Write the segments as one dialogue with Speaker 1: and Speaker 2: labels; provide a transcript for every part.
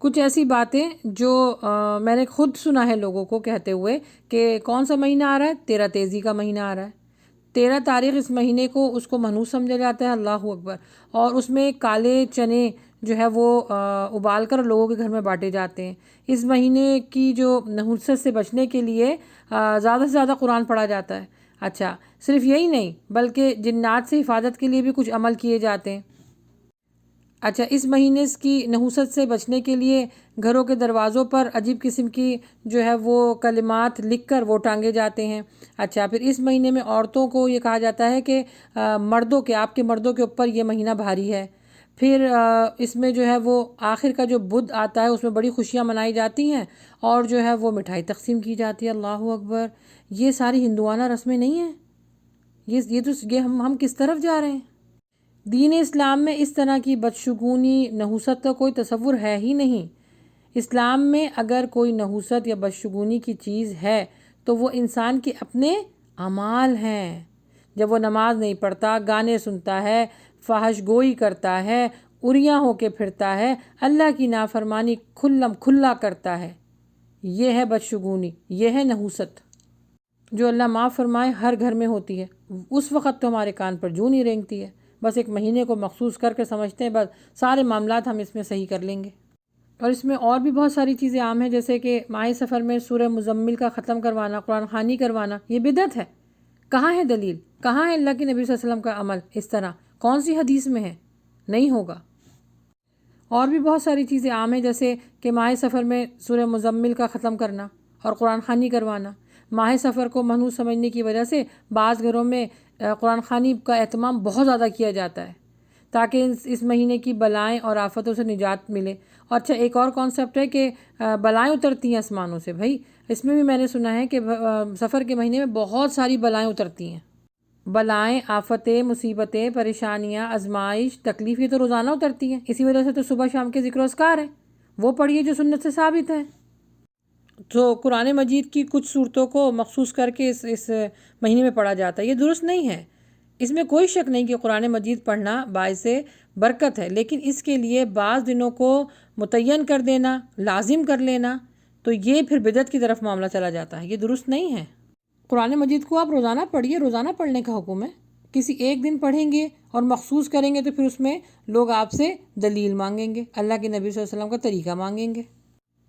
Speaker 1: کچھ ایسی باتیں جو میں نے خود سنا ہے لوگوں کو کہتے ہوئے کہ کون سا مہینہ آ رہا ہے، 13 تیزی کا مہینہ آ رہا ہے، 13 تاریخ اس مہینے کو اس کو منحوس سمجھا جاتا ہے، اللہ اکبر، اور اس میں کالے چنے جو ہے وہ ابال کر لوگوں کے گھر میں بانٹے جاتے ہیں۔ اس مہینے کی جو نحوست سے بچنے کے لیے زیادہ سے زیادہ قرآن پڑھا جاتا ہے۔ اچھا، صرف یہی نہیں بلکہ جنات سے حفاظت کے لیے بھی کچھ عمل کیے جاتے ہیں۔ اچھا، اس مہینے کی نحوست سے بچنے کے لیے گھروں کے دروازوں پر عجیب قسم کی جو ہے وہ کلمات لکھ کر وہ ٹانگے جاتے ہیں۔ اچھا، پھر اس مہینے میں عورتوں کو یہ کہا جاتا ہے کہ آپ کے مردوں کے اوپر یہ مہینہ بھاری ہے۔ پھر اس میں جو ہے وہ آخر کا جو بدھ آتا ہے اس میں بڑی خوشیاں منائی جاتی ہیں اور جو ہے وہ مٹھائی تقسیم کی جاتی ہے۔ اللہ اکبر، یہ ساری ہندوانہ رسمیں نہیں ہیں؟ یہ ہم کس طرف جا رہے ہیں؟ دین اسلام میں اس طرح کی بدشگونی نحوست کا کوئی تصور ہے ہی نہیں۔ اسلام میں اگر کوئی نحوست یا بدشگونی کی چیز ہے تو وہ انسان کے اپنے اعمال ہیں۔ جب وہ نماز نہیں پڑھتا، گانے سنتا ہے، فحش گوئی کرتا ہے، اریاں ہو کے پھرتا ہے، اللہ کی نافرمانی کھلم کھلا کرتا ہے، یہ ہے بدشگونی، یہ ہے نحوست جو اللہ معاف فرمائے ہر گھر میں ہوتی ہے۔ اس وقت تو ہمارے کان پر جوں نہیں رینگتی ہے، بس ایک مہینے کو مخصوص کر کے سمجھتے ہیں بس سارے معاملات ہم اس میں صحیح کر لیں گے۔ اور اس میں اور بھی بہت ساری چیزیں عام ہیں، جیسے کہ ماہ سفر میں سورہ مزمل کا ختم کروانا، قرآن خوانی کروانا، یہ بدعت ہے۔ کہاں ہے دلیل؟ کہاں ہے اللہ کے نبی صلی اللہ علیہ وسلم کا عمل اس طرح؟ کون سی حدیث میں ہے؟ نہیں ہوگا۔ اور بھی بہت ساری چیزیں عام ہیں، جیسے کہ ماہ سفر میں سورہ مزمل کا ختم کرنا اور قرآن خوانی کروانا۔ ماہ سفر کو منحوس سمجھنے کی وجہ سے بعض گھروں میں قرآن خوانی کا اہتمام بہت زیادہ کیا جاتا ہے تاکہ اس مہینے کی بلائیں اور آفتوں سے نجات ملے۔ اور اچھا، ایک اور کانسیپٹ ہے کہ بلائیں اترتی ہیں آسمانوں سے۔ بھائی اس میں بھی میں نے سنا ہے کہ سفر کے مہینے میں بہت ساری بلائیں اترتی ہیں۔ بلائیں، آفتیں، مصیبتیں، پریشانیاں، آزمائش، تکلیف، یہ تو روزانہ اترتی ہیں۔ اسی وجہ سے تو صبح شام کے ذکر و اذکار ہیں، وہ پڑھیے جو سنت سے ثابت ہیں۔ تو قرآن مجید کی کچھ صورتوں کو مخصوص کر کے اس مہینے میں پڑھا جاتا ہے، یہ درست نہیں ہے۔ اس میں کوئی شک نہیں کہ قرآن مجید پڑھنا باعث برکت ہے، لیکن اس کے لیے بعض دنوں کو متعین کر دینا، لازم کر لینا، تو یہ پھر بدعت کی طرف معاملہ چلا جاتا ہے، یہ درست نہیں ہے۔ قرآن مجید کو آپ روزانہ پڑھیے، روزانہ پڑھنے کا حکم ہے۔ کسی ایک دن پڑھیں گے اور مخصوص کریں گے تو پھر اس میں لوگ آپ سے دلیل مانگیں گے، اللہ کے نبی صلی اللہ علیہ وسلم کا طریقہ مانگیں گے۔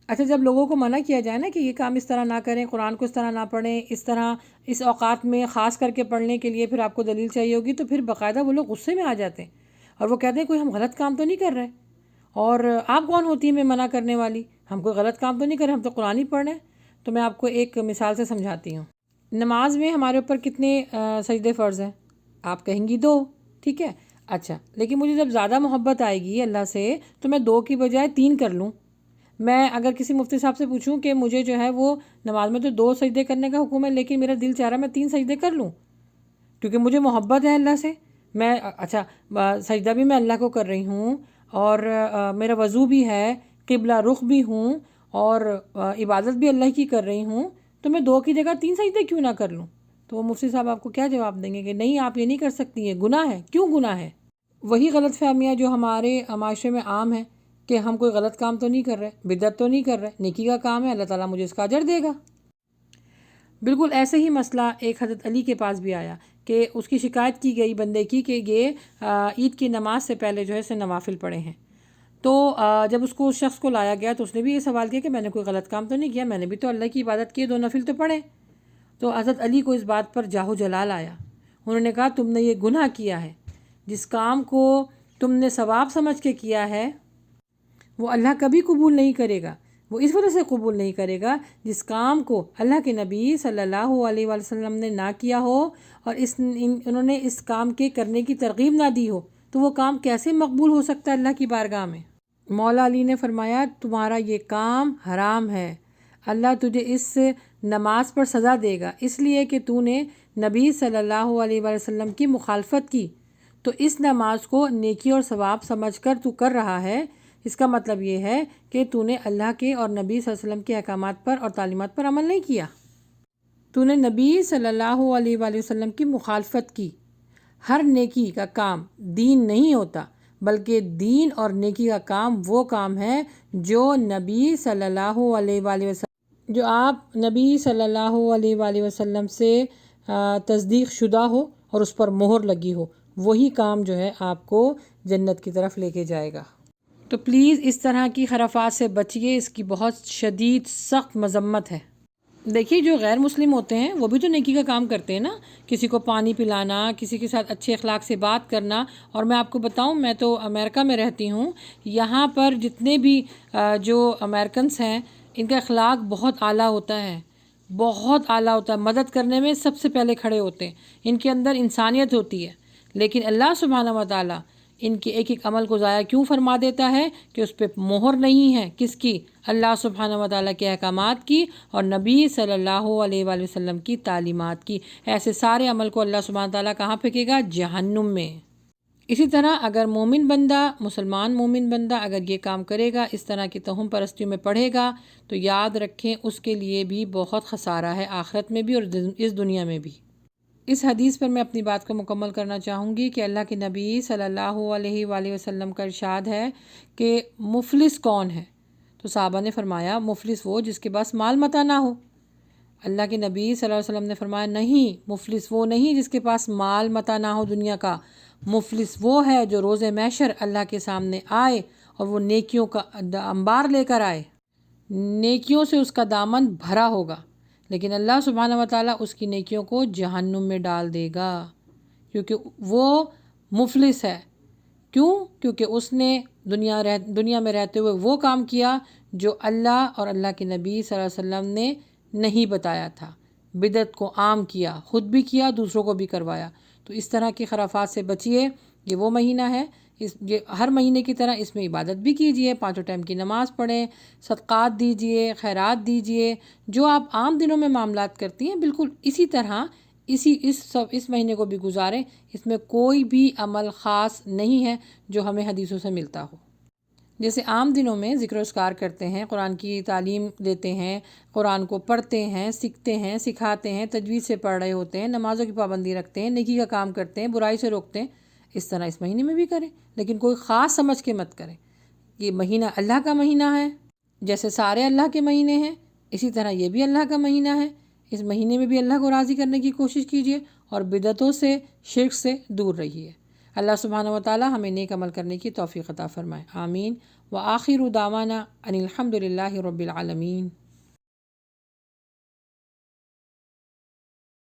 Speaker 1: اچھا، جب لوگوں کو منع کیا جائے نا کہ یہ کام اس طرح نہ کریں، قرآن کو اس طرح نہ پڑھیں، اس طرح اس اوقات میں خاص کر کے پڑھنے کے لیے پھر آپ کو دلیل چاہیے ہوگی، تو پھر باقاعدہ وہ لوگ غصے میں آ جاتے ہیں اور وہ کہتے ہیں کوئی ہم غلط کام تو نہیں کر رہے، اور آپ کون ہوتی ہیں میں منع کرنے والی؟ ہم کوئی غلط کام تو نہیں کر رہے، ہم تو قرآن ہی پڑھ رہے ہیں۔ تو میں آپ کو ایک مثال سے سمجھاتی ہوں۔ نماز میں ہمارے اوپر کتنے سجدے فرض ہیں؟ آپ کہیں گی 2، ٹھیک ہے۔ اچھا، لیکن مجھے جب زیادہ محبت آئے گی اللہ سے تو میں 2 کی بجائے 3 کر لوں۔ میں اگر کسی مفتی صاحب سے پوچھوں کہ مجھے جو ہے وہ نماز میں تو 2 سجدے کرنے کا حکم ہے لیکن میرا دل چاہ رہا ہے میں 3 سجدے کر لوں کیونکہ مجھے محبت ہے اللہ سے، میں اچھا سجدہ بھی میں اللہ کو کر رہی ہوں اور میرا وضو بھی ہے، قبلہ رخ بھی ہوں اور عبادت بھی اللہ کی کر رہی ہوں، تو میں 2 کی جگہ 3 سجدے کیوں نہ کر لوں؟ تو وہ مفتی صاحب آپ کو کیا جواب دیں گے کہ نہیں آپ یہ نہیں کر سکتی ہیں، گناہ ہے۔ کیوں گناہ ہے؟ وہی غلط فہمیاں جو ہمارے معاشرے میں عام ہیں کہ ہم کوئی غلط کام تو نہیں کر رہے، بدعت تو نہیں کر رہے، نیکی کا کام ہے، اللہ تعالیٰ مجھے اس کا اجر دے گا۔ بالکل ایسے ہی مسئلہ ایک حضرت علی کے پاس بھی آیا کہ اس کی شکایت کی گئی بندے کی کہ یہ عید کی نماز سے پہلے جو ہے اسے نوافل پڑھے ہیں۔ تو جب اس کو اس شخص کو لایا گیا تو اس نے بھی یہ سوال کیا کہ میں نے کوئی غلط کام تو نہیں کیا، میں نے بھی تو اللہ کی عبادت کی، 2 نفل تو پڑھے۔ تو حضرت علی کو اس بات پر جاہ و جلال آیا، انہوں نے کہا تم نے یہ گناہ کیا ہے، جس کام کو تم نے ثواب سمجھ کے کیا ہے وہ اللہ کبھی قبول نہیں کرے گا، وہ اس وجہ سے قبول نہیں کرے گا جس کام کو اللہ کے نبی صلی اللہ علیہ وآلہ وسلم نے نہ کیا ہو اور انہوں نے اس کام کے کرنے کی ترغیب نہ دی ہو، تو وہ کام کیسے مقبول ہو سکتا ہے اللہ کی بارگاہ میں؟ مولا علی نے فرمایا تمہارا یہ کام حرام ہے، اللہ تجھے اس نماز پر سزا دے گا اس لیے کہ تو نے نبی صلی اللہ علیہ وآلہ وسلم کی مخالفت کی، تو اس نماز کو نیکی اور ثواب سمجھ کر تو کر رہا ہے، اس کا مطلب یہ ہے کہ تو نے اللہ کے اور نبی صلی اللہ علیہ وسلم کے احکامات پر اور تعلیمات پر عمل نہیں کیا، تو نے نبی صلی اللہ علیہ وآلہ وسلم کی مخالفت کی۔ ہر نیکی کا کام دین نہیں ہوتا بلکہ دین اور نیکی کا کام وہ کام ہے جو نبی صلی اللہ علیہ وآلہ وسلم جو آپ نبی صلی اللہ علیہ وآلہ وسلم سے تصدیق شدہ ہو اور اس پر مہر لگی ہو، وہی کام جو ہے آپ کو جنت کی طرف لے کے جائے گا۔ تو پلیز اس طرح کی خرافات سے بچیے، اس کی بہت شدید سخت مذمت ہے۔ دیکھیے جو غیر مسلم ہوتے ہیں وہ بھی تو نیکی کا کام کرتے ہیں نا، کسی کو پانی پلانا، کسی کے ساتھ اچھے اخلاق سے بات کرنا۔ اور میں آپ کو بتاؤں، میں تو امریکہ میں رہتی ہوں، یہاں پر جتنے بھی جو امریکنس ہیں ان کا اخلاق بہت اعلیٰ ہوتا ہے، بہت اعلیٰ ہوتا ہے، مدد کرنے میں سب سے پہلے کھڑے ہوتے ہیں، ان کے اندر انسانیت ہوتی ہے۔ لیکن اللہ سبحانہ و تعالیٰ ان کے ایک ایک عمل کو ضائع کیوں فرما دیتا ہے کہ اس پہ مہر نہیں ہے، کس کی؟ اللہ سبحانہ و تعالیٰ کے احکامات کی اور نبی صلی اللہ علیہ وآلہ وسلم کی تعلیمات کی۔ ایسے سارے عمل کو اللہ سبحانہ و تعالیٰ کہاں پھینکے گا؟ جہنم میں۔ اسی طرح اگر مومن بندہ، مسلمان مومن بندہ اگر یہ کام کرے گا، اس طرح کی توہم پرستیوں میں پڑھے گا، تو یاد رکھیں اس کے لیے بھی بہت خسارہ ہے، آخرت میں بھی اور اس دنیا میں بھی۔ اس حدیث پر میں اپنی بات کو مکمل کرنا چاہوں گی کہ اللہ کے نبی صلی اللہ علیہ وآلہ وسلم کا ارشاد ہے کہ مفلس کون ہے؟ تو صحابہ نے فرمایا مفلس وہ جس کے پاس مال متاع نہ ہو۔ اللہ کے نبی صلی اللہ علیہ وسلم نے فرمایا نہیں، مفلس وہ نہیں جس کے پاس مال متاع نہ ہو دنیا کا، مفلس وہ ہے جو روز محشر اللہ کے سامنے آئے اور وہ نیکیوں کا انبار لے کر آئے، نیکیوں سے اس کا دامن بھرا ہوگا، لیکن اللہ سبحانہ و تعالیٰ اس کی نیکیوں کو جہنم میں ڈال دے گا، کیونکہ وہ مفلس ہے۔ کیوں؟ کیونکہ اس نے دنیا میں رہتے ہوئے وہ کام کیا جو اللہ اور اللہ کے نبی صلی اللہ علیہ وسلم نے نہیں بتایا تھا، بدعت کو عام کیا، خود بھی کیا، دوسروں کو بھی کروایا۔ تو اس طرح کی خرافات سے بچیے، یہ وہ مہینہ ہے، یہ ہر مہینے کی طرح اس میں عبادت بھی کیجئے، 5 ٹائم کی نماز پڑھیں، صدقات دیجئے، خیرات دیجئے، جو آپ عام دنوں میں معاملات کرتی ہیں بالکل اسی طرح اس مہینے کو بھی گزاریں۔ اس میں کوئی بھی عمل خاص نہیں ہے جو ہمیں حدیثوں سے ملتا ہو۔ جیسے عام دنوں میں ذکر و اذکار کرتے ہیں، قرآن کی تعلیم دیتے ہیں، قرآن کو پڑھتے ہیں، سیکھتے ہیں، سکھاتے ہیں، تجوید سے پڑھ رہے ہوتے ہیں، نمازوں کی پابندی رکھتے ہیں، نیکی کا کام کرتے ہیں، برائی سے روکتے ہیں، اس طرح اس مہینے میں بھی کریں، لیکن کوئی خاص سمجھ کے مت کریں۔ یہ مہینہ اللہ کا مہینہ ہے، جیسے سارے اللہ کے مہینے ہیں اسی طرح یہ بھی اللہ کا مہینہ ہے۔ اس مہینے میں بھی اللہ کو راضی کرنے کی کوشش کیجیے اور بدعتوں سے، شرک سے دور رہیے۔ اللہ سبحانہ و تعالی ہمیں نیک عمل کرنے کی توفیق عطا فرمائے، آمین۔ وآخر دعوانا ان الحمد للہ رب العالمین۔